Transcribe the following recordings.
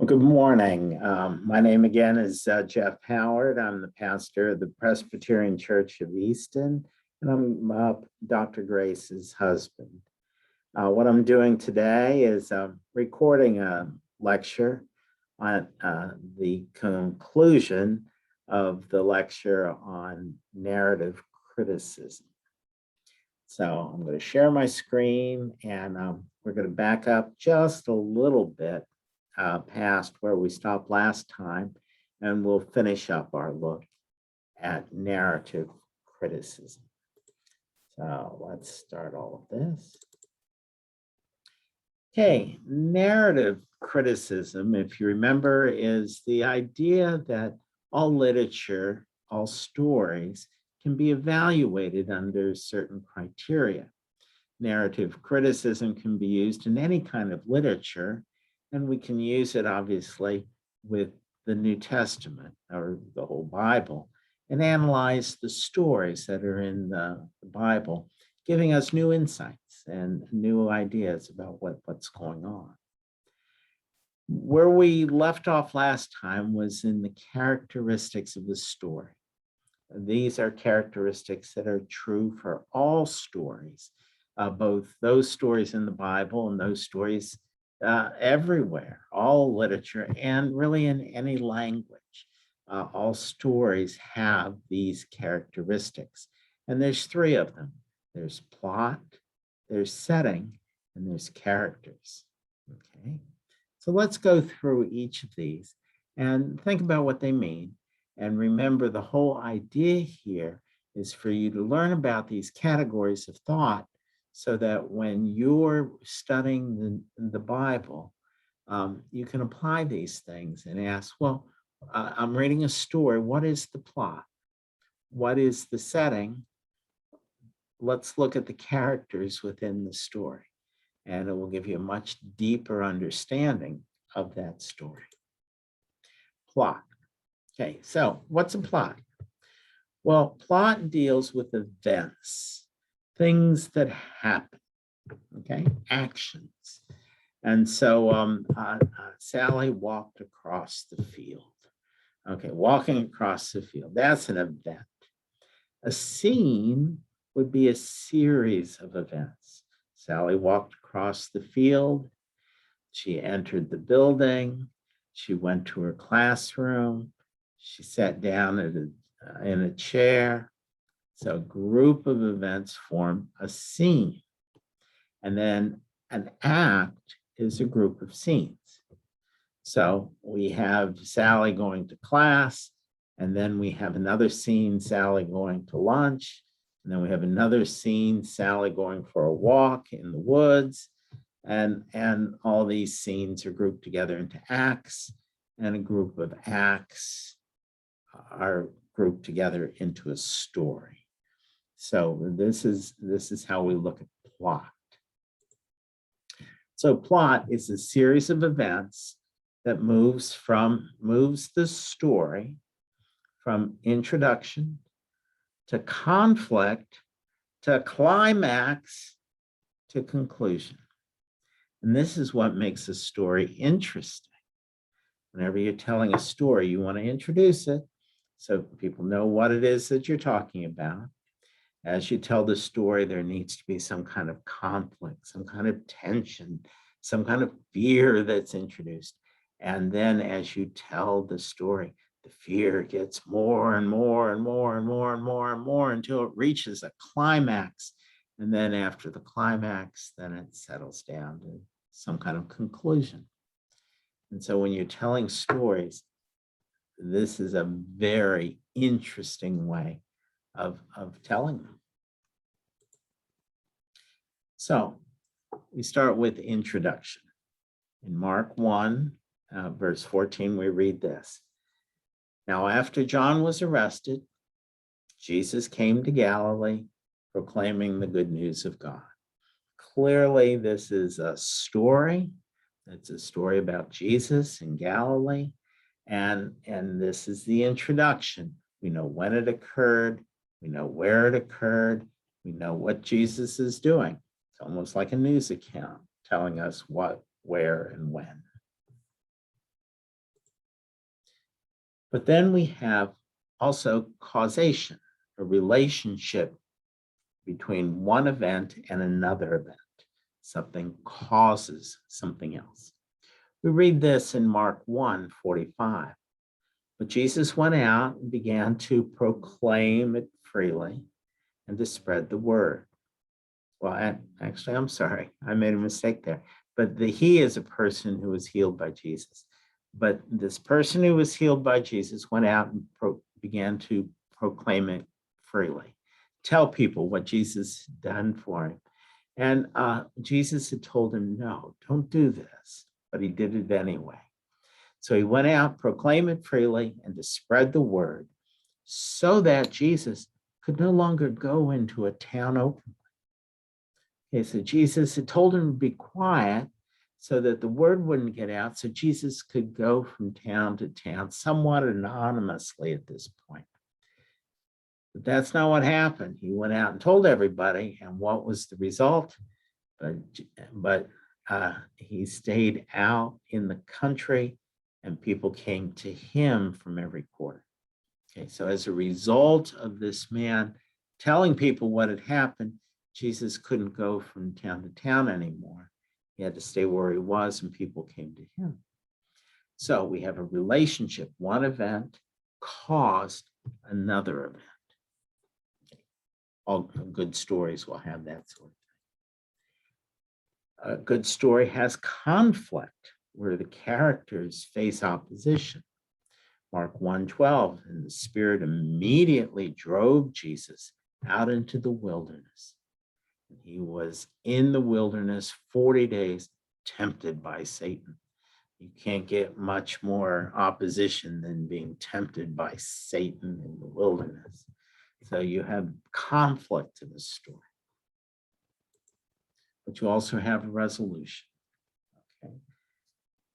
Well, good morning. My name again is Jeff Howard. I'm the pastor of the Presbyterian Church of Easton, and I'm Dr. Grace's husband. What I'm doing today is recording a lecture on the conclusion of the lecture on narrative criticism. So I'm going to share my screen, and we're going to back up just a little bit past where we stopped last time, and we'll finish up our look at narrative criticism. So let's start all of this. Okay, narrative criticism, if you remember, is the idea that all literature, all stories can be evaluated under certain criteria. Narrative criticism can be used in any kind of literature, and we can use it obviously with the New Testament or the whole Bible and analyze the stories that are in the Bible, giving us new insights and new ideas about what's going on. Where we left off last time was in the characteristics of the story. These are characteristics that are true for all stories, both those stories in the Bible and those stories everywhere, all literature, and really in any language. All stories have these characteristics. And there's three of them. There's plot, there's setting, and there's characters. Okay, so let's go through each of these and think about what they mean. And remember, the whole idea here is for you to learn about these categories of thought so that when you're studying the Bible, you can apply these things and ask, well, I'm reading a story. What is the plot? What is the setting? Let's look at the characters within the story, and it will give you a much deeper understanding of that story. Plot. Okay, so what's a plot? Well, plot deals with events, things that happen, okay, actions. And so Sally walked across the field. Okay, walking across the field, that's an event. A scene would be a series of events. Sally walked across the field. She entered the building. She went to her classroom. She sat down in a chair. So a group of events form a scene. And then an act is a group of scenes. So we have Sally going to class, and then we have another scene, Sally going to lunch, and then we have another scene, Sally going for a walk in the woods, and all these scenes are grouped together into acts, and a group of acts are grouped together into a story. So this is how we look at plot. So plot is a series of events that moves the story from introduction to conflict to climax to conclusion. And this is what makes a story interesting. Whenever you're telling a story, you want to introduce it so people know what it is that you're talking about. As you tell the story, there needs to be some kind of conflict, some kind of tension, some kind of fear that's introduced. And then as you tell the story, the fear gets more and more and more and more and more and more until it reaches a climax. And then after the climax, then it settles down to some kind of conclusion. And so when you're telling stories, this is a very interesting way of telling them. So we start with introduction. In Mark 1, verse 14, we read this. Now, after John was arrested, Jesus came to Galilee, proclaiming the good news of God. Clearly, this is a story. It's a story about Jesus in Galilee. And this is the introduction. We know when it occurred. We know where it occurred. We know what Jesus is doing. It's almost like a news account telling us what, where, and when. But then we have also causation, a relationship between one event and another event. Something causes something else. We read this in Mark 1:45. But Jesus went out and began to proclaim it freely and to spread the word. Well, actually, I'm sorry, I made a mistake there. But he is a person who was healed by Jesus. But this person who was healed by Jesus went out and began to proclaim it freely, tell people what Jesus had done for him. And Jesus had told him, no, don't do this. But he did it anyway. So he went out, proclaim it freely, and to spread the word so that Jesus could no longer go into a town openly. Okay, so Jesus had told him to be quiet so that the word wouldn't get out, so Jesus could go from town to town somewhat anonymously at this point. But that's not what happened. He went out and told everybody, and what was the result? But he stayed out in the country, and people came to him from every quarter. Okay, so as a result of this man telling people what had happened, Jesus couldn't go from town to town anymore. He had to stay where he was, and people came to him. So we have a relationship. One event caused another event. All good stories will have that sort of thing. A good story has conflict, where the characters face opposition. Mark 1:12, and the Spirit immediately drove Jesus out into the wilderness. He was in the wilderness 40 days, tempted by Satan. You can't get much more opposition than being tempted by Satan in the wilderness. So you have conflict in the story. But you also have a resolution. Okay.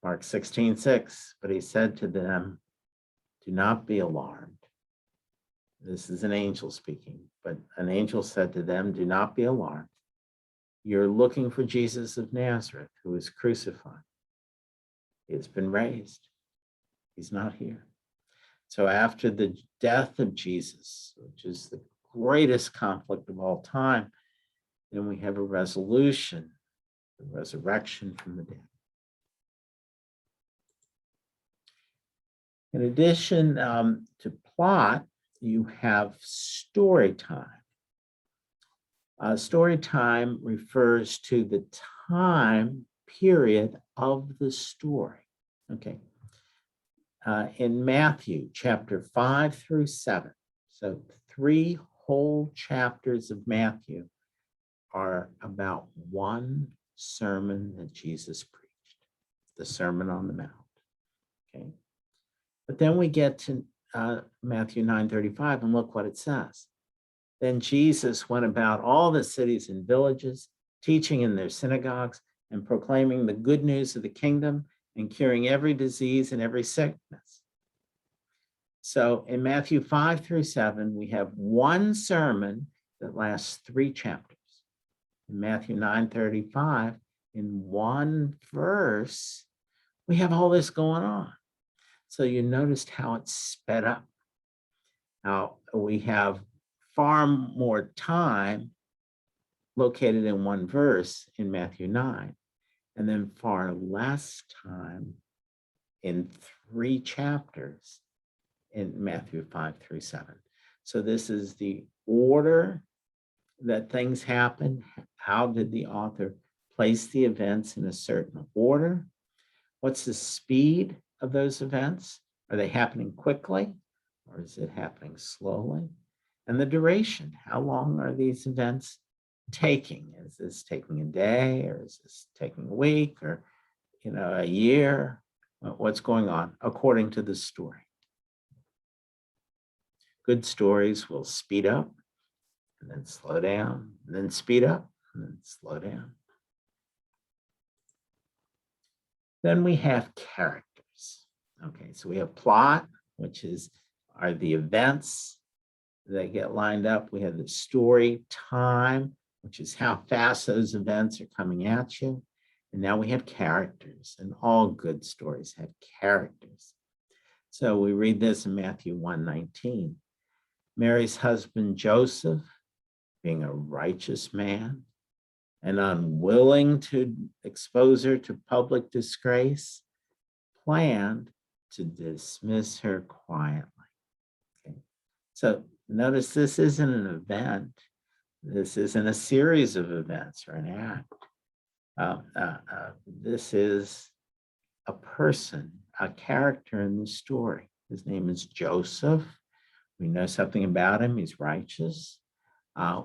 Mark 16:6, but he said to them, do not be alarmed. This is an angel speaking, but an angel said to them, do not be alarmed. You're looking for Jesus of Nazareth, who was crucified. He has been raised. He's not here. So after the death of Jesus, which is the greatest conflict of all time, then we have a resolution, the resurrection from the dead. In addition to plot, you have story time. Story time refers to the time period of the story. Okay. In Matthew chapter 5-7, so 3 whole chapters of Matthew are about one sermon that Jesus preached, the Sermon on the Mount. Okay. But then we get to Matthew 9:35, and look what it says. Then Jesus went about all the cities and villages, teaching in their synagogues and proclaiming the good news of the kingdom and curing every disease and every sickness. So in Matthew 5-7, we have one sermon that lasts 3 chapters. In Matthew 9:35, in one verse, we have all this going on. So you noticed how it's sped up. Now we have far more time located in one verse in Matthew 9, and then far less time in 3 chapters in Matthew 5-7. So this is the order that things happen. How did the author place the events in a certain order? What's the speed of those events? Are they happening quickly, or is it happening slowly? And the duration, how long are these events taking? Is this taking a day, or is this taking a week, or a year? What's going on according to the story? Good stories will speed up and then slow down, and then speed up and then slow down. Then we have characters. Okay, so we have plot, which are the events that get lined up. We have the story time, which is how fast those events are coming at you. And now we have characters, and all good stories have characters. So we read this in Matthew 1:19. Mary's husband Joseph, being a righteous man and unwilling to expose her to public disgrace, planned to dismiss her quietly. Okay. So notice this isn't an event. This isn't a series of events or an act. This is a person, a character in the story. His name is Joseph. We know something about him. He's righteous.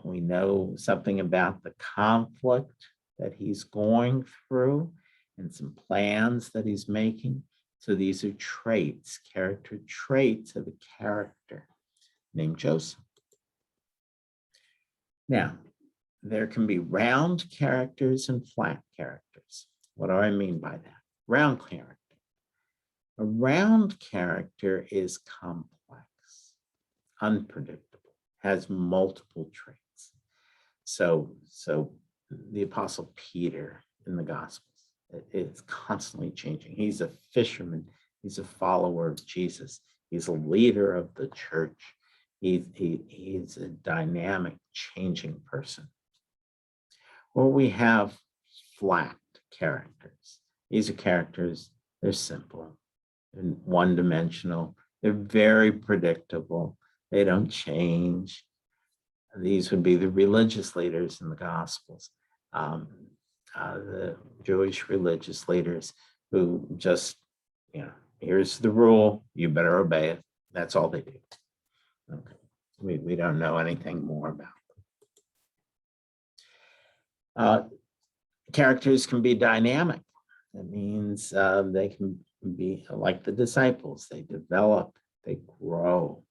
We know something about the conflict that he's going through and some plans that he's making. So these are traits, character traits of a character named Joseph. Now, there can be round characters and flat characters. What do I mean by that? Round character. A round character is complex, unpredictable, has multiple traits. So the Apostle Peter in the Gospels, it's constantly changing. He's a fisherman. He's a follower of Jesus. He's a leader of the church. He's a dynamic, changing person. Or we have flat characters. These are characters, they're simple, they're one-dimensional, they're very predictable, they don't change. These would be the religious leaders in the Gospels, the Jewish religious leaders who just, here's the rule, you better obey it. That's all they do. Okay. We don't know anything more about them. Characters can be dynamic. That means they can be like the disciples. They develop, they grow,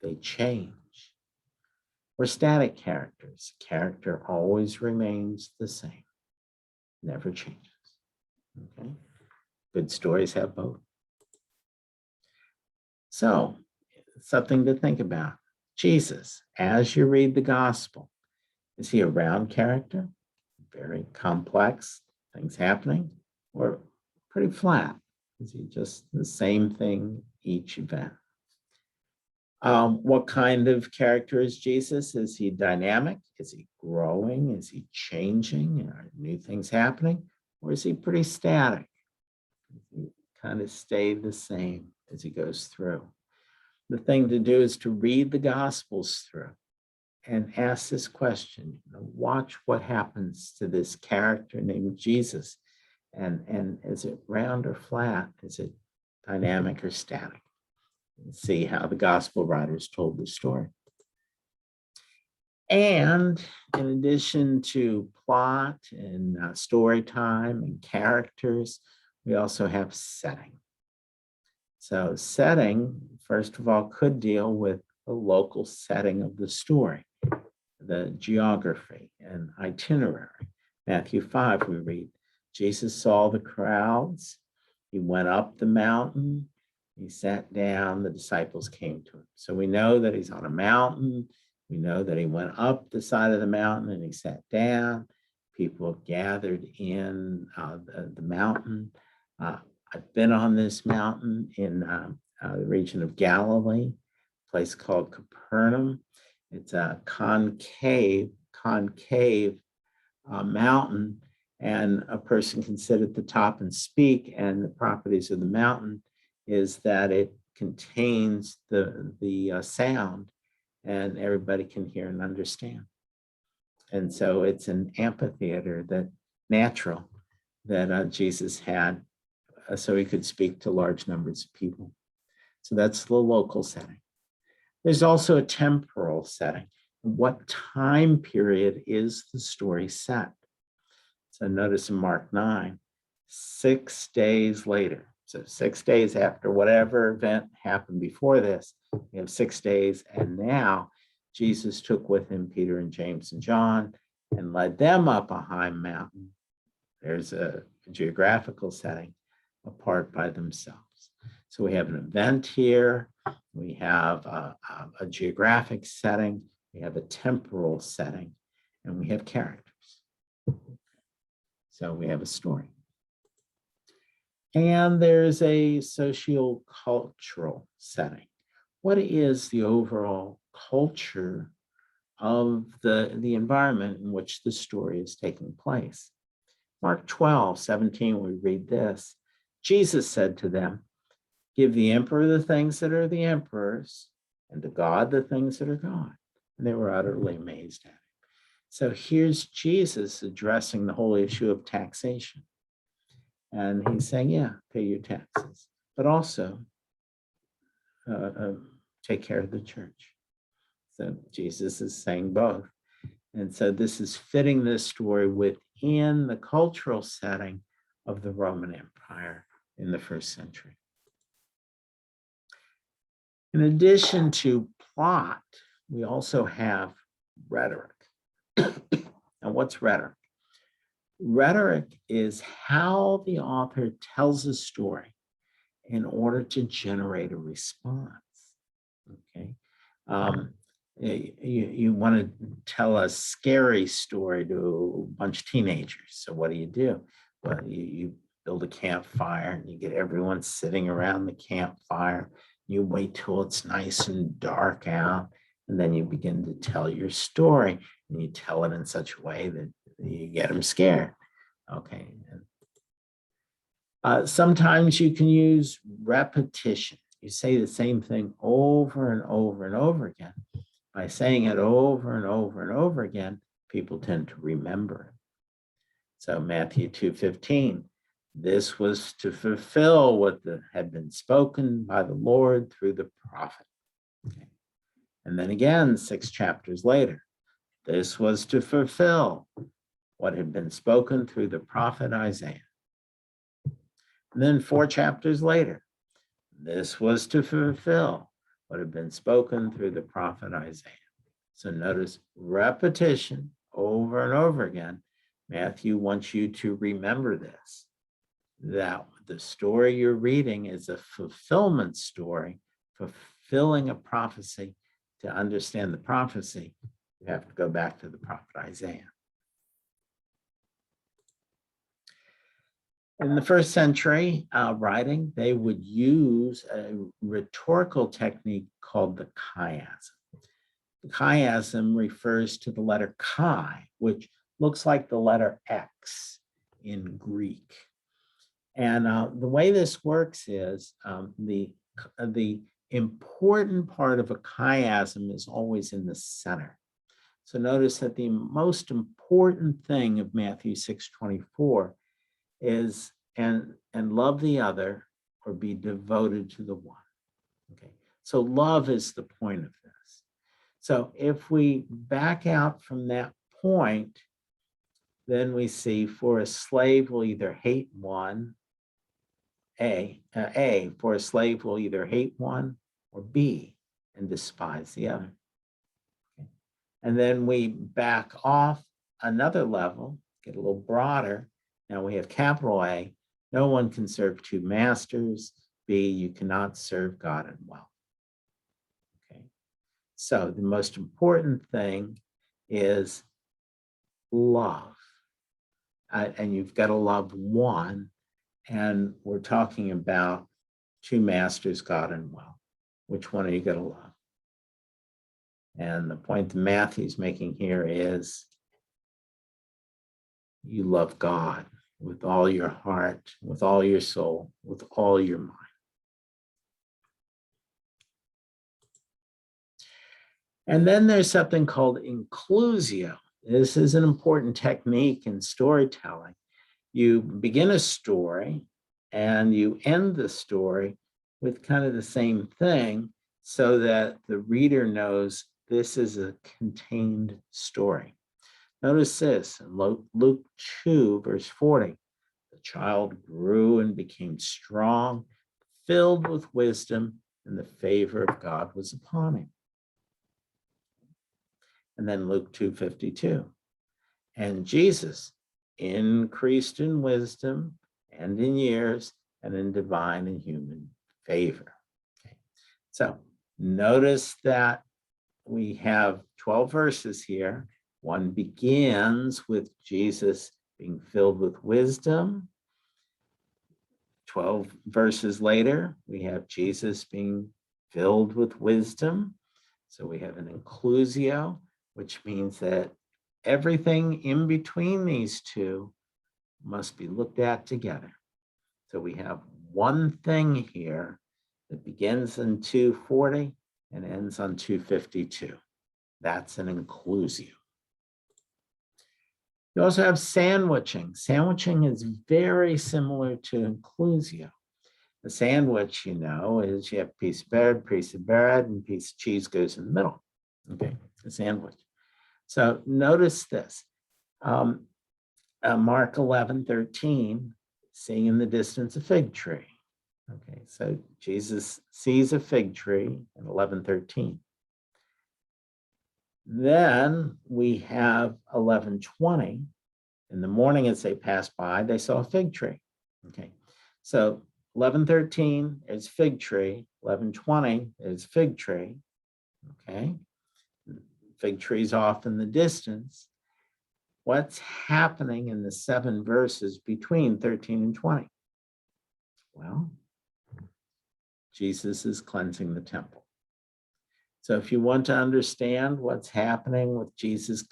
they change. Or static characters. Character always remains the same, never changes. Okay? Good stories have both. So, something to think about. Jesus, as you read the gospel, is he a round character? Very complex things happening, or pretty flat? Is he just the same thing each event? What kind of character is Jesus? Is he dynamic? Is he growing? Is he changing? Are new things happening? Or is he pretty static? Does he kind of stay the same as he goes through? The thing to do is to read the Gospels through and ask this question. Watch what happens to this character named Jesus. And is it round or flat? Is it dynamic or static? And see how the gospel writers told the story. And in addition to plot and story time and characters, we also have setting. So setting, first of all, could deal with the local setting of the story, the geography and itinerary. Matthew 5, we read, Jesus saw the crowds. He went up the mountain. He sat down. The disciples came to him. So we know that he's on a mountain. We know that he went up the side of the mountain and he sat down. People gathered in the mountain. I've been on this mountain in the region of Galilee, a place called Capernaum. It's a concave mountain, and a person can sit at the top and speak. And the properties of the mountain is that it contains the sound, and everybody can hear and understand. And so it's an amphitheater that natural that Jesus had, so he could speak to large numbers of people. So that's the local setting. There's also a temporal setting. What time period is the story set? So notice in Mark 9, 6 days later. So 6 days after whatever event happened before this, we have 6 days. And now Jesus took with him Peter and James and John and led them up a high mountain. There's a geographical setting apart by themselves. So we have an event here. We have a geographic setting. We have a temporal setting, and we have characters. So we have a story. And there's a sociocultural setting. What is the overall culture of the environment in which the story is taking place? Mark 12:17, we read this. Jesus said to them, "Give the emperor the things that are the emperor's, and to God the things that are God." And they were utterly amazed at him. So here's Jesus addressing the whole issue of taxation. And he's saying, yeah, pay your taxes, but also take care of the church. So Jesus is saying both. And so this is fitting this story within the cultural setting of the Roman Empire in the first century. In addition to plot, we also have rhetoric. And what's rhetoric? Rhetoric is how the author tells a story in order to generate a response. Okay. You want to tell a scary story to a bunch of teenagers. So what do? Well, you build a campfire and you get everyone sitting around the campfire. You wait till it's nice and dark out, and then you begin to tell your story, and you tell it in such a way that you get them scared. Okay. Sometimes you can use repetition. You say the same thing over and over and over again. By saying it over and over and over again, people tend to remember it. So Matthew 2:15, this was to fulfill what had been spoken by the Lord through the prophet. Okay. And then again, 6 chapters later, this was to fulfill what had been spoken through the prophet Isaiah. And then 4 chapters later, this was to fulfill what had been spoken through the prophet Isaiah. So notice repetition over and over again. Matthew wants you to remember this, that the story you're reading is a fulfillment story, fulfilling a prophecy. To understand the prophecy, you have to go back to the prophet Isaiah. In the first century writing, they would use a rhetorical technique called the chiasm. The chiasm refers to the letter chi, which looks like the letter X in Greek. And the way this works is the important part of a chiasm is always in the center. So notice that the most important thing of Matthew 6:24 is and love the other or be devoted to the one. Okay, so love is the point of this. So if we back out from that point, then we see for a slave will either hate one, for a slave will either hate one or B and despise the other. Okay. And then we back off another level, get a little broader. Now we have capital A, no one can serve 2 masters. B, you cannot serve God and wealth. Okay. So the most important thing is love. And you've got to love one. And we're talking about 2 masters, God and wealth. Which one are you going to love? And the point that Matthew's making here is you love God with all your heart, with all your soul, with all your mind. And then there's something called inclusio. This is an important technique in storytelling. You begin a story and you end the story with kind of the same thing so that the reader knows this is a contained story. Notice this in Luke 2, verse 40. The child grew and became strong, filled with wisdom, and the favor of God was upon him. And then Luke 2:52. And Jesus increased in wisdom and in years and in divine and human favor. Okay. So notice that we have 12 verses here. One begins with Jesus being filled with wisdom. 12 verses later, we have Jesus being filled with wisdom. So we have an inclusio, which means that everything in between these two must be looked at together. So we have one thing here that begins in 240 and ends on 252. That's an inclusio. You also have sandwiching. Sandwiching is very similar to inclusio. A sandwich, is you have a piece of bread, and a piece of cheese goes in the middle. Okay, a sandwich. So notice this. Mark 11:13, seeing in the distance a fig tree. Okay, so Jesus sees a fig tree in 11:13. Then we have 11:20. In the morning, as they passed by, they saw a fig tree. Okay, so 11:13 is fig tree. 11:20 is fig tree. Okay, fig tree's off in the distance. What's happening in the 7 verses between 13 and 20? Well, Jesus is cleansing the temple. So if you want to understand what's happening with Jesus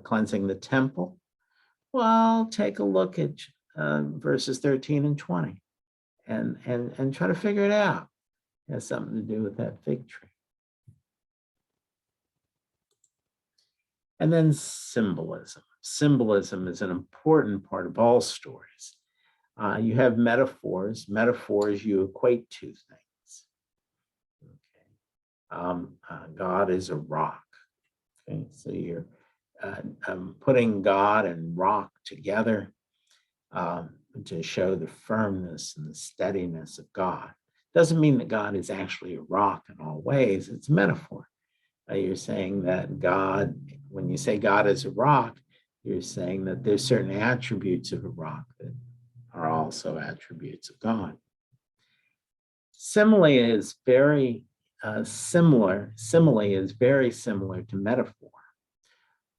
cleansing the temple, well, take a look at verses 13 and 20 and try to figure it out. It has something to do with that fig tree. And then symbolism. Symbolism is an important part of all stories. You have metaphors. Metaphors you equate two things. Okay. God is a rock. Okay, so you're putting God and rock together to show the firmness and the steadiness of God. Doesn't mean that God is actually a rock in all ways. It's a metaphor. You're saying that God, when you say God is a rock, you're saying that there's certain attributes of a rock that are also attributes of God. Simile is very similar. Simile is very similar to metaphor.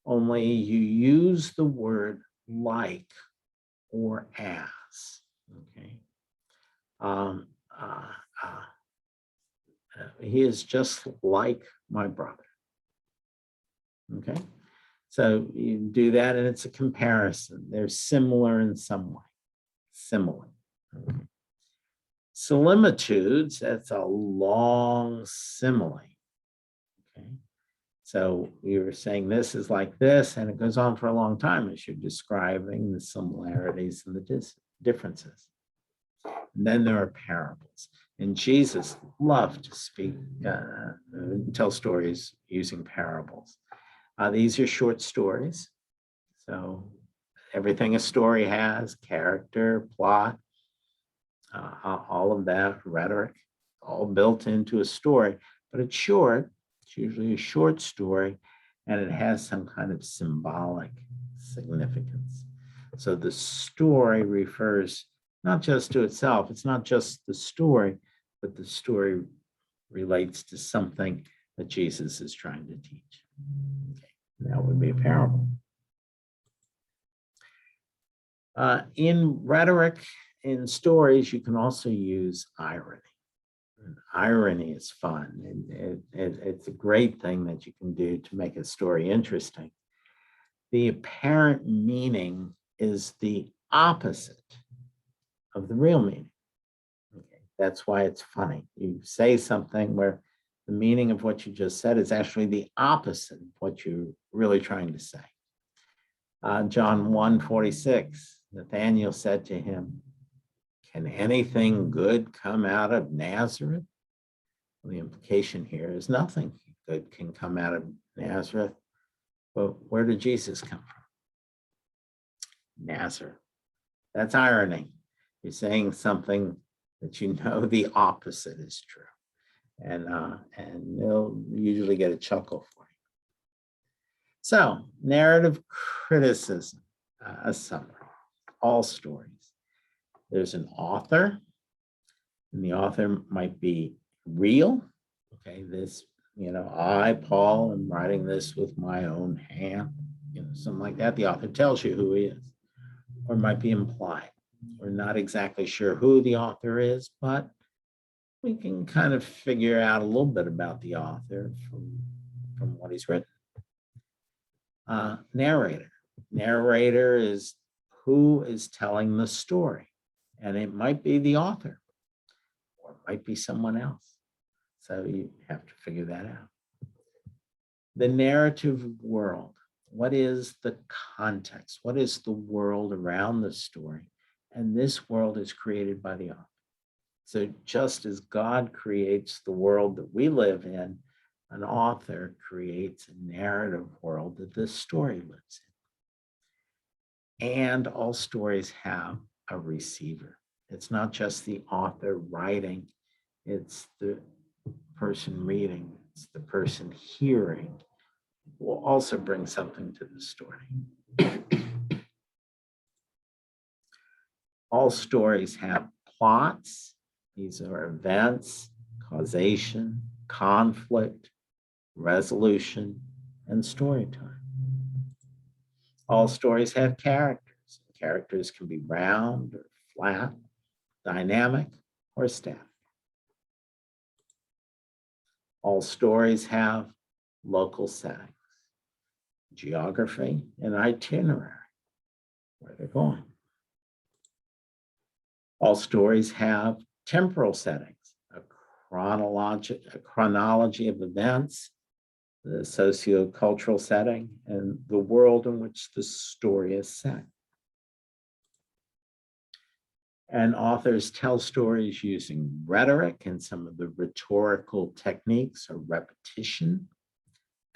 Only you use the word like or as. Okay. He is just like my brother. Okay. So you do that, and it's a comparison. They're similar in some way. Similar. Okay. Similitudes, that's a long simile. Okay. So we were saying this is like this, and it goes on for a long time as you're describing the similarities and the differences. And then there are parables. And Jesus loved to speak, tell stories using parables. These are short stories. So everything a story has, character, plot, all of that, rhetoric, all built into a story. But it's short. It's usually a short story, and it has some kind of symbolic significance. So the story refers not just to itself. It's not just the story, but the story relates to something that Jesus is trying to teach. Okay. That would be a parable. In rhetoric, in stories, you can also use irony. And irony is fun. It's a great thing that you can do to make a story interesting. The apparent meaning is the opposite of the real meaning. Okay. That's why it's funny. You say something where the meaning of what you just said is actually the opposite of what you're really trying to say. John 1:46, Nathanael said to him, "Can anything good come out of Nazareth?" Well, the implication here is nothing good can come out of Nazareth. But where did Jesus come from? Nazareth. That's irony. You're saying something that you know the opposite is true. And they'll usually get a chuckle for you. So, narrative criticism, a summary, all stories. There's an author, and the author might be real. Okay, this, I, Paul, am writing this with my own hand, something like that. The author tells you who he is, or it might be implied. We're not exactly sure who the author is, but we can kind of figure out a little bit about the author from what he's written. Narrator. Narrator is who is telling the story, and it might be the author or it might be someone else. So you have to figure that out. The narrative world. What is the context? What is the world around the story? And this world is created by the author. So just as God creates the world that we live in, an author creates a narrative world that this story lives in. And all stories have a receiver. It's not just the author writing, it's the person reading, it's the person hearing. Will also bring something to the story. All stories have plots. These are events, causation, conflict, resolution, and story time. All stories have characters. Characters can be round or flat, dynamic or static. All stories have local settings, geography, and itinerary, where they're going. All stories have temporal settings, a chronology of events, the socio-cultural setting, and the world in which the story is set. And authors tell stories using rhetoric, and some of the rhetorical techniques are repetition,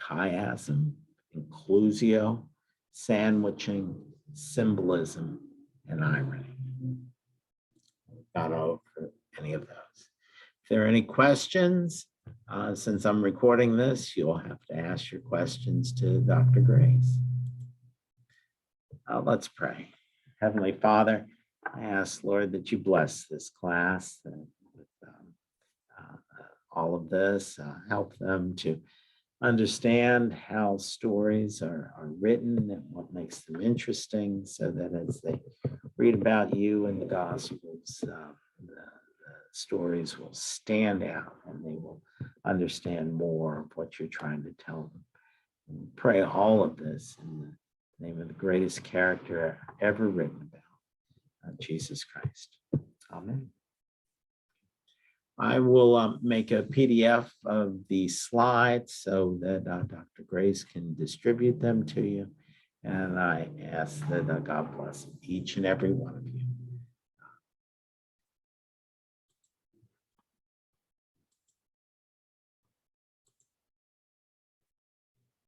chiasm, inclusio, sandwiching, symbolism, and irony. Not over any of those. If there are any questions, since I'm recording this, you'll have to ask your questions to Dr. Grace. Let's pray. Heavenly Father, I ask, Lord, that you bless this class with all of this, help them to understand how stories are written and what makes them interesting, so that as they read about you in the Gospels, the stories will stand out and they will understand more of what you're trying to tell them. And pray all of this in the name of the greatest character ever written about, Jesus Christ. Amen. I will make a PDF of the slides so that Dr. Grace can distribute them to you. And I ask that God bless each and every one of you.